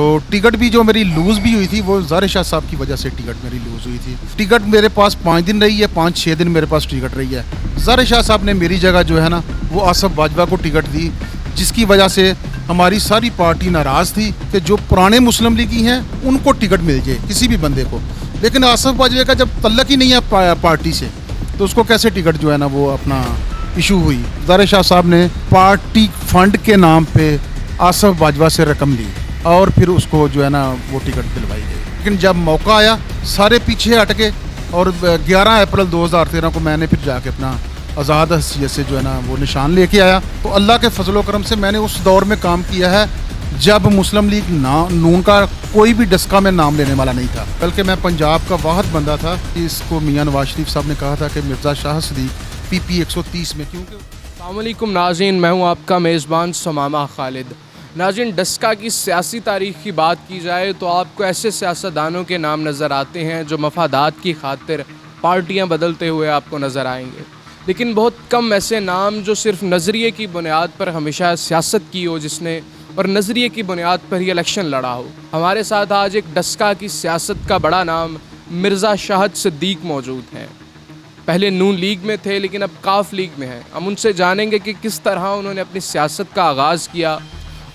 तो टिकट भी जो मेरी लूज़ भी हुई थी वो ज़ाहिर शाह साहब की वजह से टिकट मेरी लूज़ हुई थी। टिकट मेरे पास 5 दिन रही है, 5-6 दिन मेरे पास टिकट रही है। ज़ाहिर शाह साहब ने मेरी जगह जो है ना वो आसफ़ बाजवा को टिकट दी, जिसकी वजह से हमारी सारी पार्टी नाराज़ थी कि जो पुराने मुस्लिम लीगी हैं उनको टिकट मिल जाए किसी भी बंदे को। लेकिन आसफ़ बाजवा का जब तल्लक ही नहीं है पार्टी से, तो उसको कैसे टिकट जो है ना वो अपना इशू हुई। ज़ाहिर शाह साहब ने पार्टी फंड के नाम पे आसफ़ बाजवा से रकम ली और फिर उसको जो है ना वो टिकट दिलवाई गई। लेकिन जब मौका आया सारे पीछे हट गए और 11 अप्रैल 2013 को मैंने फिर जाके अपना आज़ाद हैसियत से जो है ना वो निशान लेके आया। तो अल्लाह के फजल करम से मैंने उस दौर में काम किया है जब मुस्लिम लीग नून का कोई भी डस्का में नाम लेने वाला नहीं था, बल्कि मैं पंजाब का वाहद बंदा था। इसको मियाँ नवाज शरीफ साहब ने कहा था कि मिर्ज़ा शाह सदीक PP 130 में, क्योंकि अस्सलाम वालेकुम नाज़रीन, मैं हूं आपका मेज़बान समामा खालिद। नाज़रीन, डस्का की सियासी तारीख़ की बात की जाए तो आपको ऐसे सियासतदानों के नाम नज़र आते हैं जो मफादात की खातिर पार्टियां बदलते हुए आपको नज़र आएंगे, लेकिन बहुत कम ऐसे नाम जो सिर्फ नज़रिए की बुनियाद पर हमेशा सियासत की हो, जिसने और नज़रिए की बुनियाद पर ही इलेक्शन लड़ा हो। हमारे साथ आज एक डस्का की सियासत का बड़ा नाम मिर्ज़ा शाहद सिद्दीक मौजूद हैं। पहले नून लीग में थे लेकिन अब काफ लीग में हैं। हम उनसे जानेंगे कि किस तरह उन्होंने अपनी सियासत का आगाज़ किया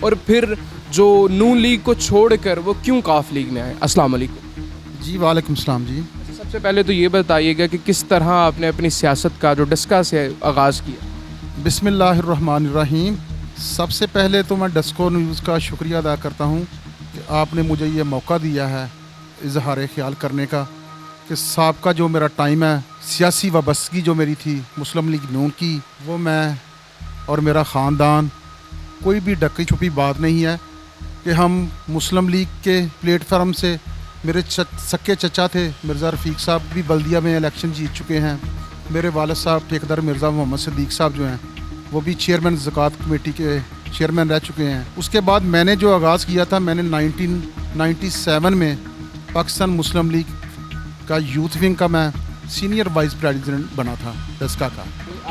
और फिर जो नून लीग को छोड़कर वो क्यों काफ लीग में आए। अस्सलाम वालेकुम। जी वालेकुम सलाम जी। सबसे पहले तो ये बताइएगा कि किस तरह आपने अपनी सियासत का जो डस्का से आगाज़ किया। बिस्मिल्लाहिर्रहमानिर्रहीम। सबसे पहले तो मैं डस्को न्यूज़ का शुक्रिया अदा करता हूँ कि आपने मुझे ये मौका दिया है इजहार ख्याल करने का कि साबका जो मेरा टाइम है, सियासी वाबस्तगी जो मेरी थी मुस्लिम लीग नून की, वो मैं और मेरा ख़ानदान, कोई भी ढकी छुपी बात नहीं है कि हम मुस्लिम लीग के प्लेटफार्म से, मेरे सक्के चचा थे मिर्ज़ा रफ़ीक साहब भी बल्दिया में इलेक्शन जीत चुके हैं। मेरे वालिद साहब ठेकेदार मिर्ज़ा मोहम्मद सिद्दीक साहब जो हैं वो भी चेयरमैन ज़कात कमेटी के चेयरमैन रह चुके हैं। उसके बाद मैंने जो आगाज़ किया था, मैंने 1997 में पाकिस्तान मुस्लिम लीग का यूथ विंग का मैं सीनियर वाइस प्रेसिडेंट बना था डस्का का।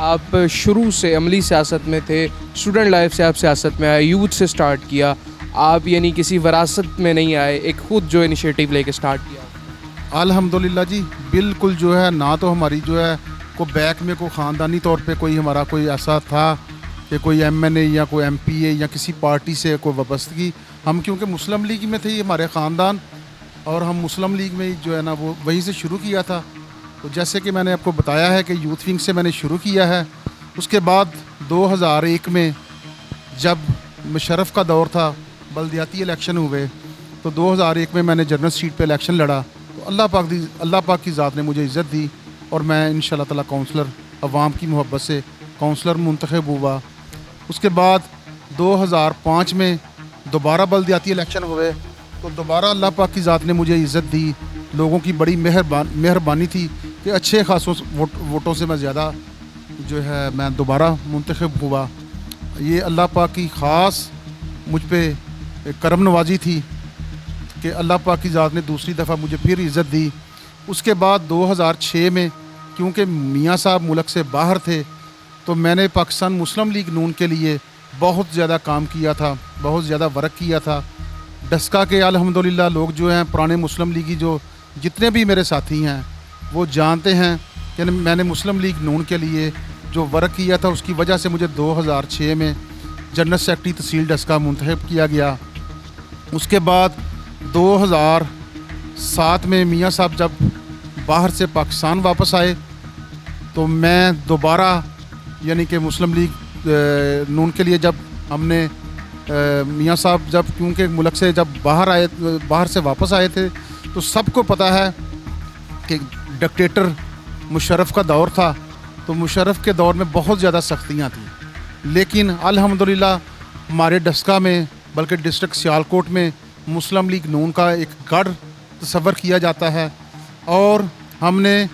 आप शुरू से अमली सियासत में थे, स्टूडेंट लाइफ से आप सियासत में आए, यूथ से स्टार्ट किया, आप यानी किसी वरासत में नहीं आए, एक खुद जो इनिशिएटिव लेके स्टार्ट किया। अल्हम्दुलिल्लाह जी, बिल्कुल जो है ना तो हमारी जो है को बैक में कोई ख़ानदानी तौर पे कोई हमारा कोई ऐसा था कि कोई MNA या कोई MPA या किसी पार्टी से कोई वाबस्तगी। हम क्योंकि मुस्लिम लीग में थे हमारे ख़ानदान, और हम मुस्लिम लीग में जो है ना वो वहीं से शुरू किया था। तो जैसे कि मैंने आपको बताया है कि यूथ विंग से मैंने शुरू किया है। उसके बाद 2001 में जब मुशर्रफ का दौर था, बल्दियाती इलेक्शन हुए, तो 2001 में मैंने जनरल सीट पे इलेक्शन लड़ा। तो अल्लाह पाक की ज़ात ने मुझे इज़्ज़त दी और मैं इंशाअल्लाह ताला काउंसलर, अवाम की मोहब्बत से काउंसलर मुंतखब हुआ। उसके बाद 2005 में दोबारा बल्दियाती इलेक्शन हुए, तो दोबारा अल्लाह पाक की ज़ात ने मुझे इज़्ज़त दी। लोगों की बड़ी मेहरबानी थी कि अच्छे खासों वोटों से मैं ज़्यादा जो है मैं दोबारा मुंतखब हुआ। ये अल्लाह पाक की ख़ास मुझ पे करम नवाजी थी कि अल्लाह पाक की ज़ात ने दूसरी दफ़ा मुझे फिर इज़्ज़त दी। उसके बाद 2006 में क्योंकि मियाँ साहब मुल्क से बाहर थे, तो मैंने पाकिस्तान मुस्लिम लीग नून के लिए बहुत ज़्यादा काम किया था, बहुत ज़्यादा वर्क किया था। डस्का के अल्हम्दुलिल्लाह लोग जो हैं, पुराने मुस्लिम लीगी जो जितने भी मेरे साथी हैं वो जानते हैं कि मैंने मुस्लिम लीग नून के लिए जो वर्क किया था, उसकी वजह से मुझे 2006 में जनरल सेक्रेटरी तहसील डस्का मुंतखब किया गया। उसके बाद 2007 में मियाँ साहब जब बाहर से पाकिस्तान वापस आए, तो मैं दोबारा यानी कि मुस्लिम लीग नून के लिए जब हमने मियाँ साहब जब क्योंकि मुल्क से जब बाहर से वापस आए थे, तो सबको पता है कि डिक्टेटर मुशर्रफ का दौर था। तो मुशर्रफ के दौर में बहुत ज़्यादा सख्तियाँ थी, लेकिन अल्हम्दुलिल्लाह हमारे डस्का में, बल्कि डिस्ट्रिक्ट सियालकोट में मुस्लिम लीग नून का एक गढ़ तस्वर किया जाता है और हमने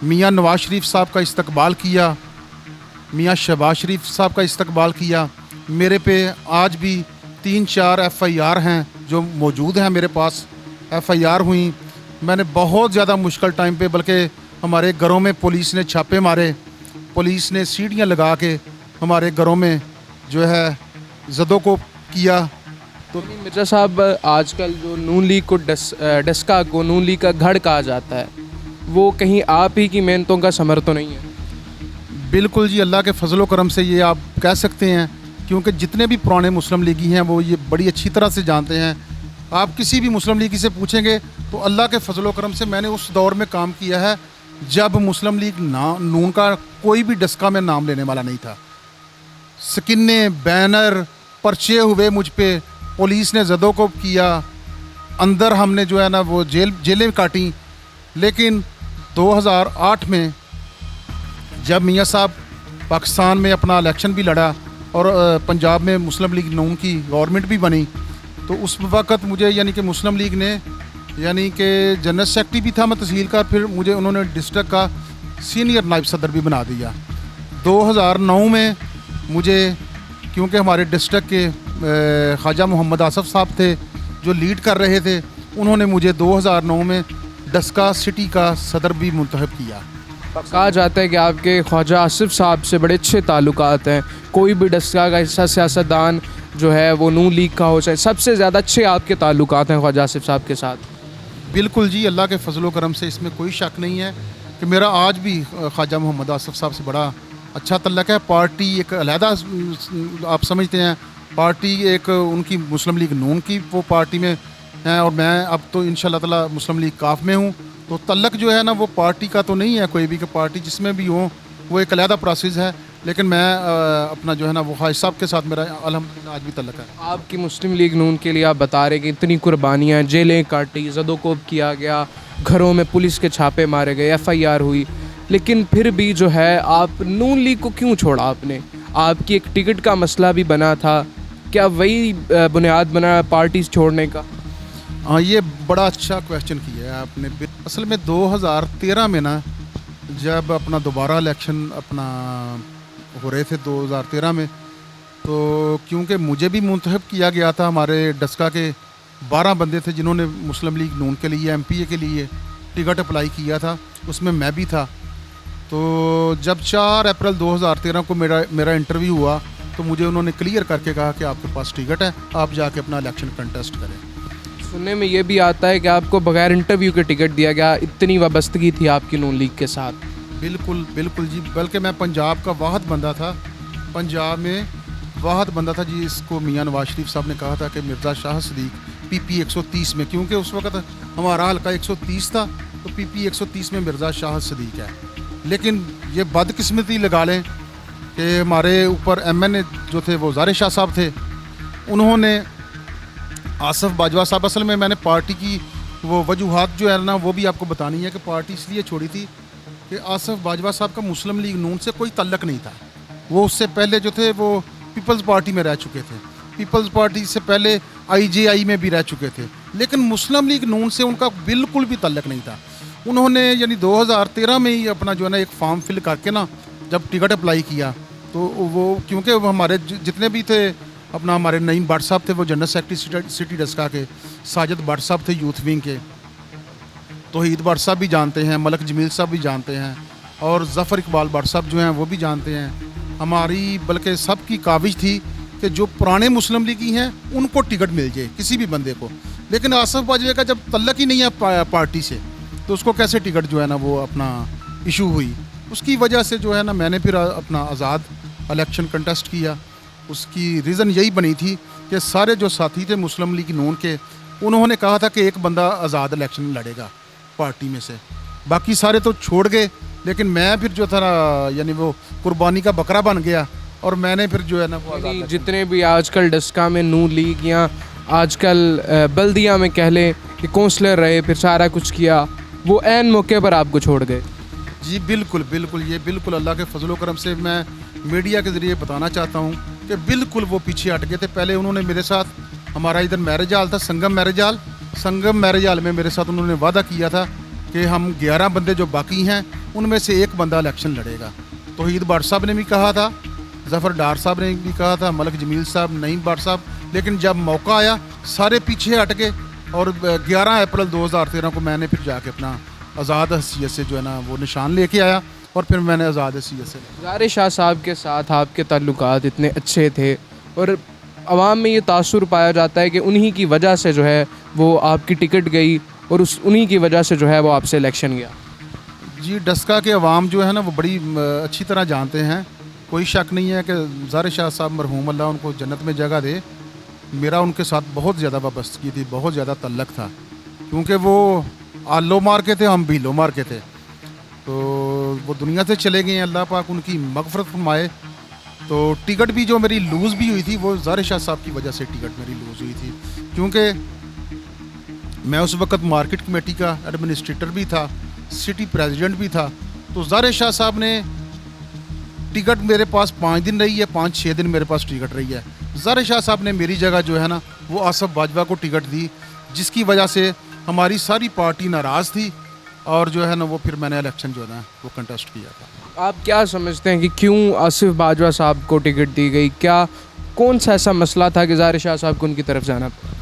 मियाँ नवाज शरीफ साहब का इस्तकबाल किया, मियाँ शहबाज शरीफ साहब का इस्तकबाल किया। मेरे पे आज भी 3-4 FIR हैं जो मौजूद हैं मेरे पास। FIR हुई, मैंने बहुत ज़्यादा मुश्किल टाइम पे, बल्कि हमारे घरों में पुलिस ने छापे मारे, पुलिस ने सीढ़ियाँ लगा के हमारे घरों में जो है जदों को किया। तो मिर्ज़ा साहब, आजकल जो नून लीग को डस्का को नून लीग का गढ़ कहा जाता है, वो कहीं आप ही की मेहनतों का समर तो नहीं है? बिल्कुल जी, अल्लाह के फजलो करम से ये आप कह सकते हैं, क्योंकि जितने भी पुराने मुस्लिम लीगी हैं वो ये बड़ी अच्छी तरह से जानते हैं। आप किसी भी मुस्लिम लीगी से पूछेंगे तो अल्लाह के फजलो करम से मैंने उस दौर में काम किया है जब मुस्लिम लीग नून का कोई भी डस्का में नाम लेने वाला नहीं था। स्किन्ने, बैनर, पर्चे हुए मुझ पे, पुलिस ने ज़दोकोब किया, अंदर हमने जो है ना वो जेलें काटी। लेकिन 2008 में जब मियाँ साहब पाकिस्तान में अपना इलेक्शन भी लड़ा और पंजाब में मुस्लिम लीग नून की गवर्नमेंट भी बनी, तो उस वक़्त मुझे यानी कि मुस्लिम लीग ने यानी कि जनरल सेक्रेटरी भी था मैं तहसील का, फिर मुझे उन्होंने डिस्ट्रिक्ट का सीनियर नायब सदर भी बना दिया। 2009 में मुझे, क्योंकि हमारे डिस्ट्रिक्ट के ख्वाजा मोहम्मद आसफ़ साहब थे जो लीड कर रहे थे, उन्होंने मुझे 2009 में डस्का सिटी का सदर भी मुंतखब किया। कहा जाता है कि आपके ख्वाजा आसिफ साहब से बड़े अच्छे ताल्लुकात हैं। कोई भी डस्का का ऐसा सियासतदान जो है वो नून लीग का हो, चाहे सबसे ज़्यादा अच्छे आपके ताल्लुकात हैं ख्वाजा आसिफ साहब के साथ? बिल्कुल जी, अल्लाह के फजलो करम से इसमें कोई शक नहीं है कि मेरा आज भी ख्वाजा मोहम्मद आसफ़ साहब से बड़ा अच्छा तल्लक है। पार्टी एक अलहदा, आप समझते हैं, पार्टी एक उनकी मुस्लिम लीग नून की वो पार्टी में है और मैं अब तो इंशाल्लाह ताला मुस्लिम लीग काफ में हूँ। तो तल्लक जो है ना वो पार्टी का तो नहीं है, कोई भी कि पार्टी जिसमें भी हो वो एक अलहदा प्रोसेस है। लेकिन मैं अपना जो है ना वो ख्वाजा साहब के साथ मेरा अल्हम्दुलिल्लाह आज भी तल्लक है। आपकी मुस्लिम लीग नून के लिए आप बता रहे कि इतनी कुर्बानियाँ, जेलें काटी, ज़दोकोब किया गया, घरों में पुलिस के छापे मारे गए, FIR हुई, लेकिन फिर भी जो है आप नून लीग को क्यों छोड़ा आपने? आपकी एक टिकट का मसला भी बना था, क्या वही बुनियाद बना पार्टी छोड़ने का? हाँ, ये बड़ा अच्छा क्वेश्चन किया है आपने। असल में 2013 में ना जब अपना दोबारा इलेक्शन अपना हो रहे थे 2013 में, तो क्योंकि मुझे भी मुंतखब किया गया था, हमारे डस्का के 12 बंदे थे जिन्होंने मुस्लिम लीग नून के लिए MPA के लिए टिकट अप्लाई किया था, उसमें मैं भी था। तो जब 4 अप्रैल 2013 को मेरा इंटरव्यू हुआ तो मुझे उन्होंने क्लियर करके कहा कि आपके पास टिकट है, आप जाके अपना इलेक्शन कंटेस्ट करें। सुनने में ये भी आता है कि आपको बगैर इंटरव्यू के टिकट दिया गया, इतनी वाबस्तगी थी आपकी नून लीग के साथ? बिल्कुल बिल्कुल जी, बल्कि मैं पंजाब का वाहद बंदा था, पंजाब में वाहद बंदा था जी। इसको मियाँ नवाज शरीफ साहब ने कहा था कि मिर्ज़ा शाह सदीक PP 130 में, क्योंकि उस वक़्त हमारा हल्का 130 था, तो PP 130 में मिर्ज़ा शाह सदीक है। लेकिन ये बदकिस्मती लगा लें कि हमारे ऊपर MNA जो थे वो ज़ाहिर शाह साहब थे, उन्होंने आसफ़ बाजवा साहब, असल में मैंने पार्टी की वो वजूहात जो है ना वो भी आपको बतानी है कि पार्टी इसलिए छोड़ी थी कि आसफ़ बाजवा साहब का मुस्लिम लीग नून से कोई तल्लक नहीं था। वो उससे पहले जो थे वो पीपल्स पार्टी में रह चुके थे, पीपल्स पार्टी से पहले IJI में भी रह चुके थे, लेकिन मुस्लिम लीग नून से उनका बिल्कुल भी तल्लक नहीं था। उन्होंने यानी 2013 में ही अपना जो है ना एक फॉर्म फिल करके ना जब टिकट अप्लाई किया, तो वो क्योंकि वो हमारे जितने भी थे, अपना हमारे नईम भट्ट साहब थे वो जनरल सेक्रेटरी सिटी डस्का के, साजिद भट्ट साहब थे यूथ विंग के, तौहीद भट्ट साहब भी जानते हैं, मलक जमील साहब भी जानते हैं, और ज़फ़र इकबाल भट्ट साहब जो हैं वो भी जानते हैं। हमारी बल्कि सबकी काविश थी कि जो पुराने मुस्लिम लीगी हैं उनको टिकट मिल जाए किसी भी बंदे को। लेकिन आसफ़ बाजवा का जब तल्लक ही नहीं है पार्टी से, तो उसको कैसे टिकट जो है ना वो अपना इशू हुई। उसकी वजह से जो है ना मैंने फिर अपना आज़ाद इलेक्शन कंटेस्ट किया। उसकी रीज़न यही बनी थी कि सारे जो साथी थे मुस्लिम लीग नून के, उन्होंने कहा था कि एक बंदा आज़ाद इलेक्शन लड़ेगा पार्टी में से, बाकी सारे तो छोड़ गए। लेकिन मैं फिर जो था यानी वो कुर्बानी का बकरा बन गया और मैंने फिर जो है ना वो जितने भी आजकल डस्का में नून लीग या आजकल बल्दिया में कह लें कि कौंसलर रहे, फिर सारा कुछ किया, वो ऐन मौके पर आपको छोड़ गए? जी बिल्कुल बिल्कुल, ये बिल्कुल अल्लाह के फजलो करम से मैं मीडिया के ज़रिए बताना चाहता हूँ कि बिल्कुल वो पीछे हट गए थे। पहले उन्होंने मेरे साथ, हमारा इधर मैरिज हॉल था संगम मैरिज हॉल में मेरे साथ उन्होंने वादा किया था कि हम 11 बंदे जो बाकी हैं उनमें से एक बंदा इलेक्शन लड़ेगा। तौहीद भट्ट साहब ने भी कहा था, ज़फ़र डार साहब ने भी कहा था, मलक जमील साहब, नईम भट्ट साहब। लेकिन जब मौका आया सारे पीछे हट गए और 11 अप्रैल 2013 को मैंने फिर जाके अपना आज़ाद हैसियत से जो है ना वो निशान लेके आया और फिर मैंने आज़ाद हैसियत से। ज़ाहिर शाह साहब के साथ आपके ताल्लुकात इतने अच्छे थे और आवाम में ये तासुर पाया जाता है कि उन्हीं की वजह से जो है वो आपकी टिकट गई और उन्हीं की वजह से जो है वो आपसे इलेक्शन गया। जी, डस्का के अवाम जो है ना वो बड़ी अच्छी तरह जानते हैं। कोई शक नहीं है कि ज़ाहिर शाह साहब मरहूम अल्लाह उनको जन्नत में जगह दे, मेरा उनके साथ बहुत ज़्यादा वाबस्तगी थी, बहुत ज़्यादा तल्लक था, क्योंकि वो आलो मार के थे, हम भी लो मार के थे। तो वो दुनिया से चले गए हैं, अल्लाह पाक उनकी मगफरत फरमाए। तो टिकट भी जो मेरी लूज़ भी हुई थी वो ज़ाहिर शाह साहब की वजह से टिकट मेरी लूज़ हुई थी, क्योंकि मैं उस वक़्त मार्केट कमेटी का एडमिनिस्ट्रेटर भी था, सिटी प्रेसिडेंट भी था। तो ज़ाहिर शाह साहब ने टिकट मेरे पास 5 दिन रही है, 5-6 दिन मेरे पास टिकट रही है। ज़ाहिर शाह साहब ने मेरी जगह जो है ना वो आसफ बाजवा को टिकट दी, जिसकी वजह से हमारी सारी पार्टी नाराज़ थी और जो है ना वो फिर मैंने इलेक्शन जो है ना वो कंटेस्ट किया था। आप क्या समझते हैं कि क्यों आसिफ बाजवा साहब को टिकट दी गई? क्या कौन सा ऐसा मसला था कि ज़ाहिर शाह साहब को उनकी तरफ जाना पड़ा?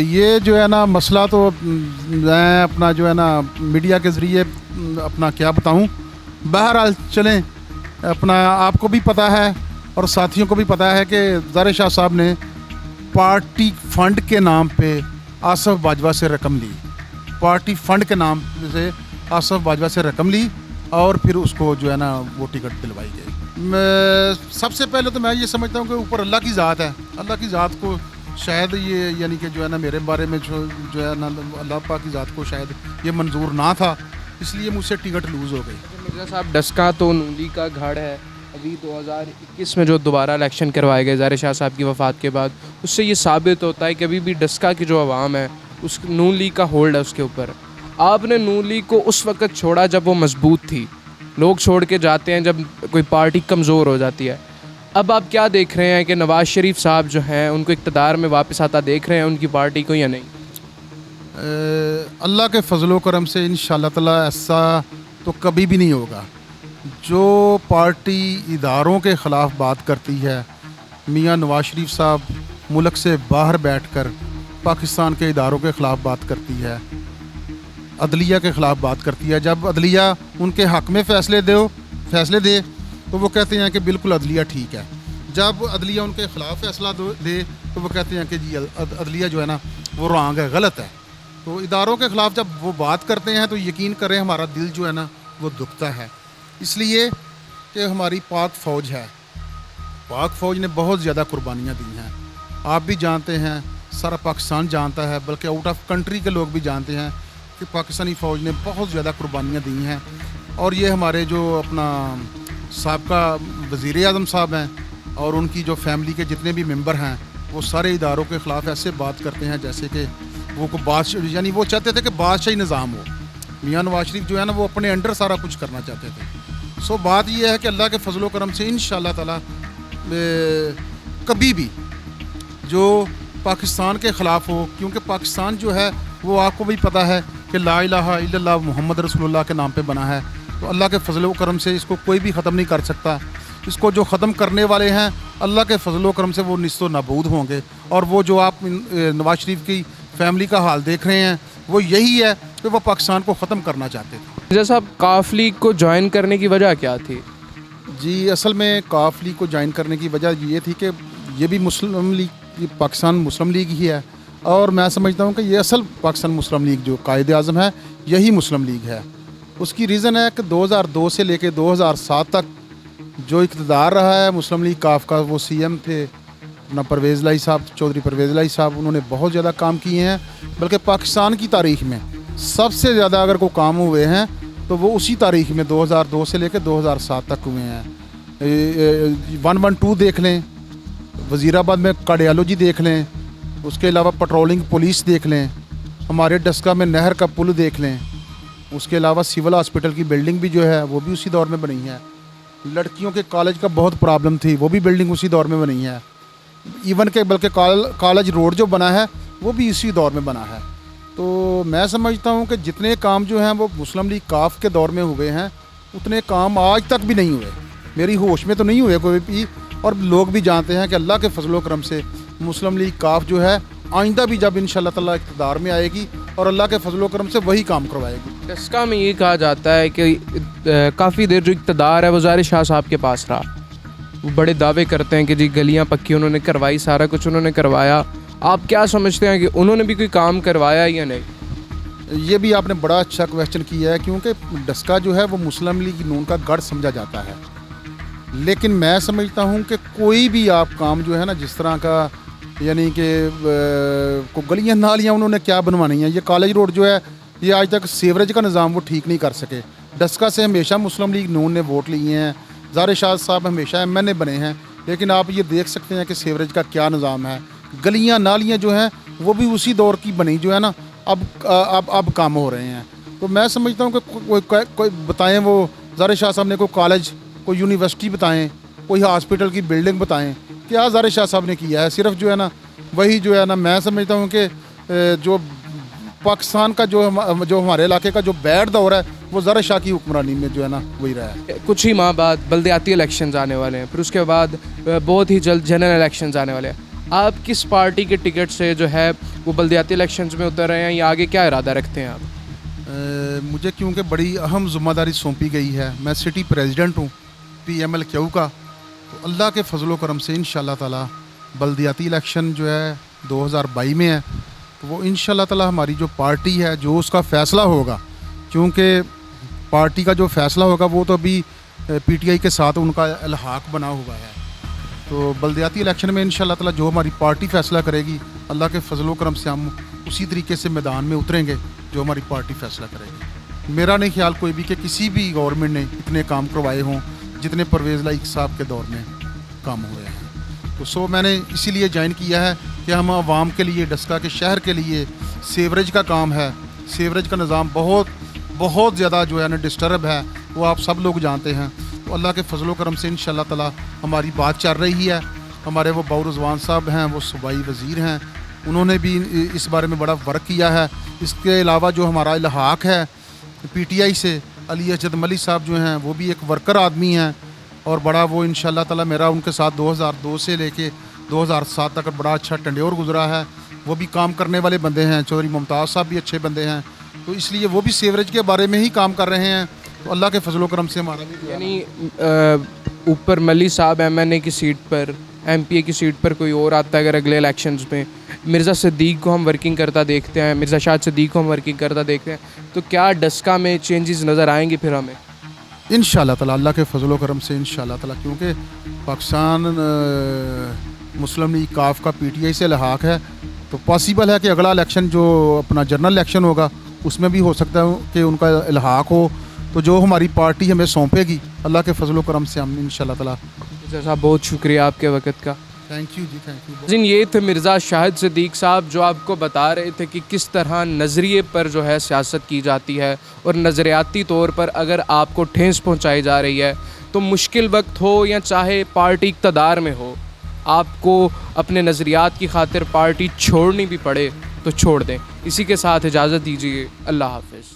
ये जो है ना मसला तो मैं अपना जो है ना मीडिया के ज़रिए अपना क्या बताऊं। बहरहाल चलें, अपना आपको भी पता है और साथियों को भी पता है कि ज़ाहिर शाह साहब ने पार्टी फ़ंड के नाम पे आसफ बाजवा से रकम ली, पार्टी फ़ंड के नाम से आसफ बाजवा से रकम ली और फिर उसको जो है ना वो टिकट दिलवाई गई। सबसे पहले तो मैं ये समझता हूँ कि ऊपर अल्लाह की ज़ात है, अल्लाह की ज़ात को शायद ये यानी कि जो है ना मेरे बारे में जो है ना अल्लाह पाक की ज़ात को शायद ये मंजूर ना था, इसलिए मुझसे टिकट लूज़ हो गई। मिर्ज़ा साहब, डस्का तो नूली का गढ़ है। अभी 2021 में जो दोबारा इलेक्शन करवाए गए ज़ाहिर शाह साहब की वफ़ात के बाद, उससे ये साबित होता है कि अभी भी डस्का की जो आवाम है उस नून लीग का होल्ड है उसके ऊपर। आपने नून लीग को उस वक़्त छोड़ा जब वो मजबूत थी। लोग छोड़ के जाते हैं जब कोई पार्टी कमज़ोर हो जाती है। अब आप क्या देख रहे हैं कि नवाज़ शरीफ साहब जो हैं उनको इक़्तिदार में वापस आता देख रहे हैं उनकी पार्टी को या नहीं? अल्लाह के फजलो करम से इंशाअल्लाह ताला ऐसा तो कभी भी नहीं होगा। जो पार्टी इदारों के ख़िलाफ़ बात करती है, मियाँ नवाज शरीफ साहब मुल्क से बाहर बैठकर पाकिस्तान के इदारों के ख़िलाफ़ बात करती है, अदलिया के ख़िलाफ़ बात करती है। जब अदलिया उनके हक़ में फ़ैसले दे तो वो कहते हैं कि बिल्कुल अदलिया ठीक है। जब अदलिया उनके ख़िलाफ़ फ़ैसला दे तो वो कहते हैं कि जी अदलिया जो है ना वो रॉन्ग है, गलत है। तो इदारों के ख़िलाफ़ जब वो बात करते हैं तो यकीन करें हमारा दिल जो है ना वो दुखता है, इसलिए कि हमारी पाक फ़ौज है, पाक फ़ौज ने बहुत ज़्यादा कुर्बानियाँ दी हैं। आप भी जानते हैं, सारा पाकिस्तान जानता है, बल्कि आउट ऑफ कंट्री के लोग भी जानते हैं कि पाकिस्तानी फ़ौज ने बहुत ज़्यादा कुर्बानियाँ दी हैं। और ये हमारे जो अपना साबका वज़ीर आज़म साहब हैं और उनकी जो फैमिली के जितने भी मेंबर हैं वो सारे इदारों के ख़िलाफ़ ऐसे बात करते हैं जैसे कि वो को बादशाह, यानी वो चाहते थे कि बादशाही निज़ाम हो। मियाँ नवाज शरीफ जो है ना वो अपने अंडर सारा कुछ करना चाहते थे। सो बात ये है कि अल्लाह के फजलो करम से इंशाअल्लाह ताला कभी भी जो पाकिस्तान के ख़िलाफ़ हो, क्योंकि पाकिस्तान जो है वो आपको भी पता है कि ला इलाहा इल्लल्लाह मुहम्मद रसूलुल्लाह के नाम पे बना है। तो अल्लाह के फजलो करम से इसको कोई भी ख़त्म नहीं कर सकता। इसको जो ख़त्म करने वाले हैं अल्लाह के फजलो करम से वो निस्तो नाबूद होंगे। और वो जो आप नवाज शरीफ की फैमिली का हाल देख रहे हैं वो यही है कि वो पाकिस्तान को ख़त्म करना चाहते थे। जैसा आप काफ लीग को ज्वाइन करने की वजह क्या थी? जी, असल में काफ लीग को ज्वाइन करने की वजह ये थी कि ये भी मुस्लिम लीग, पाकिस्तान मुस्लिम लीग ही है और मैं समझता हूँ कि ये असल पाकिस्तान मुस्लिम लीग जो कायदे आज़म है यही मुस्लिम लीग है। उसकी रीज़न है कि 2002 से लेकर 2007 तक जो इक़्तिदार रहा है मुस्लिम लीग काफ का, वो CM थे अपना परवेज़ लाई साहब, चौधरी परवेज़ लाई साहब। उन्होंने बहुत ज़्यादा काम किए हैं, बल्कि पाकिस्तान की तारीख़ में सबसे ज़्यादा अगर कोई काम हुए हैं तो वो उसी तारीख़ में 2002 से लेकर 2007 तक हुए हैं। 112 देख लें, वज़ीराबाद में कार्डियोलॉजी देख लें, उसके अलावा पेट्रोलिंग पुलिस देख लें, हमारे डस्का में नहर का पुल देख लें, उसके अलावा सिविल हॉस्पिटल की बिल्डिंग भी जो है वो भी उसी दौर में बनी है। लड़कियों के कॉलेज का बहुत प्रॉब्लम थी, वो भी बिल्डिंग उसी दौर में बनी है। इवन के बल्कि कॉलेज रोड जो बना है वो भी इसी दौर में बना है। तो मैं समझता हूँ कि जितने काम जो हैं वो मुस्लिम लीग काफ के दौर में हुए हैं उतने काम आज तक भी नहीं हुए, मेरी होश में तो नहीं हुए कोई भी। और लोग भी जानते हैं कि अल्लाह के फजलो करम से मुस्लिम लीग काफ जो है आइंदा भी जब इंशाअल्लाह ताला इक़्तिदार में आएगी और अल्लाह के फजलो करम से वही काम करवाएगी। डस्का में ये कहा जाता है कि काफ़ी देर जो इक़्तिदार है वो ज़ाहिर शाह साहब के पास रहा, वो बड़े दावे करते हैं कि जी गलियां पक्की उन्होंने करवाई, सारा कुछ उन्होंने करवाया। आप क्या समझते हैं कि उन्होंने भी कोई काम करवाया या नहीं? ये भी आपने बड़ा अच्छा क्वेश्चन किया है, क्योंकि डस्का जो है वो मुस्लिम लीग नून का गढ़ समझा जाता है। लेकिन मैं समझता हूँ कि कोई भी आप काम जो है ना, जिस तरह का यानी कि को गलियाँ नालियाँ उन्होंने क्या बनवानी है, ये कॉलेज रोड जो है ये आज तक सीवरेज का निज़ाम वो ठीक नहीं कर सके। डस्का से हमेशा मुस्लिम लीग नून ने वोट लिए हैं, ज़ाहिर शाह साहब हमेशा MNA बने हैं, लेकिन आप ये देख सकते हैं कि सीवरेज का क्या निज़ाम है। गलियाँ नालियाँ जो हैं वो भी उसी दौर की बनी जो है ना, अब काम हो रहे हैं। तो मैं समझता हूँ कि कोई बताएं, वो ज़ाहिर शाह साहब ने कोई कॉलेज, कोई यूनिवर्सिटी बताएं, कोई हॉस्पिटल की बिल्डिंग बताएं, क्या ज़ाहिर शाह साहब ने किया है? सिर्फ जो है ना वही जो है ना, मैं समझता हूँ कि जो पाकिस्तान का जो हमारे इलाके का जो बैड दौर है वो ज़ाहिर शाह की हुक्मरानी में जो है ना वही रहा है। कुछ ही माह बाद बल्दियाती इलेक्शंस आने वाले हैं, फिर उसके बाद बहुत ही जल्द जनरल इलेक्शंस आने वाले हैं। आप किस पार्टी के टिकट से जो है वो बल्दियाती इलेक्शंस में उतर रहे हैं या आगे क्या इरादा रखते हैं आप? मुझे क्योंकि बड़ी अहम ज़िम्मेदारी सौंपी गई है, मैं सिटी प्रेसिडेंट हूँ PMLQ का, तो अल्लाह के फजलो करम से इंशाल्लाह ताला बल्दियाती इलेक्शन जो है 2022 में है, तो वो इंशाल्लाह ताला हमारी जो पार्टी है जो उसका फ़ैसला होगा, क्योंकि पार्टी का जो फ़ैसला होगा वो तो अभी PTI के साथ उनका इल्हाक बना हुआ है। तो बल्दियाती इलेक्शन में इंशाल्लाह ताला जो हमारी पार्टी फ़ैसला करेगी, अल्लाह के फजलो करम से हम उसी तरीके से मैदान में उतरेंगे जो हमारी पार्टी फ़ैसला करेगी। मेरा नहीं ख्याल कोई भी कि किसी भी गवर्नमेंट ने इतने काम करवाए हों जितने परवेज़ लाइक साहब के दौर में काम हुए हैं। तो मैंने इसीलिए ज्वाइन किया है कि हम आवाम के लिए, डस्का के शहर के लिए सीवरेज का काम है। सीवरेज का निज़ाम बहुत ज़्यादा जो है ना डिस्टर्ब है, वो आप सब लोग जानते हैं। तो अल्लाह के फजलो करम से इंशाल्लाह ताला हमारी बात चल रही है। हमारे वो बाउर रिजवान साहब हैं, वो सूबाई वज़ीर हैं, उन्होंने भी इस बारे में बड़ा वर्क किया है। इसके अलावा जो हमारा इल्हाक है PTI से, अली अजद मलिक साहब जो हैं वो भी एक वर्कर आदमी हैं और बड़ा वो इंशाल्लाह ताला मेरा उनके साथ 2002 से लेके 2007 तक बड़ा अच्छा टेन्योर गुजरा है। वो भी काम करने वाले बंदे हैं। चौधरी मुमताज़ साहब भी अच्छे बंदे हैं, तो इसलिए वो भी सीवरेज के बारे में ही काम कर रहे हैं। तो अल्लाह के फजलो करम से हमारा भी यानी ऊपर मली साहब MNA की सीट पर, MPA की सीट पर कोई और आता है अगर अगले इलेक्शंस में, मिर्ज़ा सिद्दीक को हम वर्किंग करता देखते हैं, मिर्ज़ा शाहिद सिद्दीक को हम वर्किंग करता देखते हैं, तो क्या डस्का में चेंजेस नज़र आएंगे फिर हमें? इंशाल्लाह ताला अल्लाह के फजलो करम से इंशाल्लाह ताला, क्योंकि पाकिस्तान मुस्लिम लीग काफ का PTI से इल्हाक है, तो पॉसिबल है कि अगला इलेक्शन जो अपना जनरल इलेक्शन होगा उसमें भी हो सकता है कि उनका इल्हाक हो। तो जो हमारी पार्टी हमें सौंपेगी अल्लाह के फजलो करम से हम इंशाल्लाह ताला। साहब बहुत शुक्रिया आपके वक़्त का। थैंक यू जी, थैंक यू। जिन ये थे मिर्ज़ा शाहिद सिद्दीक साहब जो आपको बता रहे थे कि किस तरह नज़रिए पर जो है सियासत की जाती है और नज़रियाती तौर पर अगर आपको ठेस पहुंचाई जा रही है तो मुश्किल वक्त हो या चाहे पार्टी इक़्तिदार में हो, आपको अपने नज़रियात की खातिर पार्टी छोड़नी भी पड़े तो छोड़ दें। इसी के साथ इजाज़त दीजिए। अल्लाह हाफ़िज़।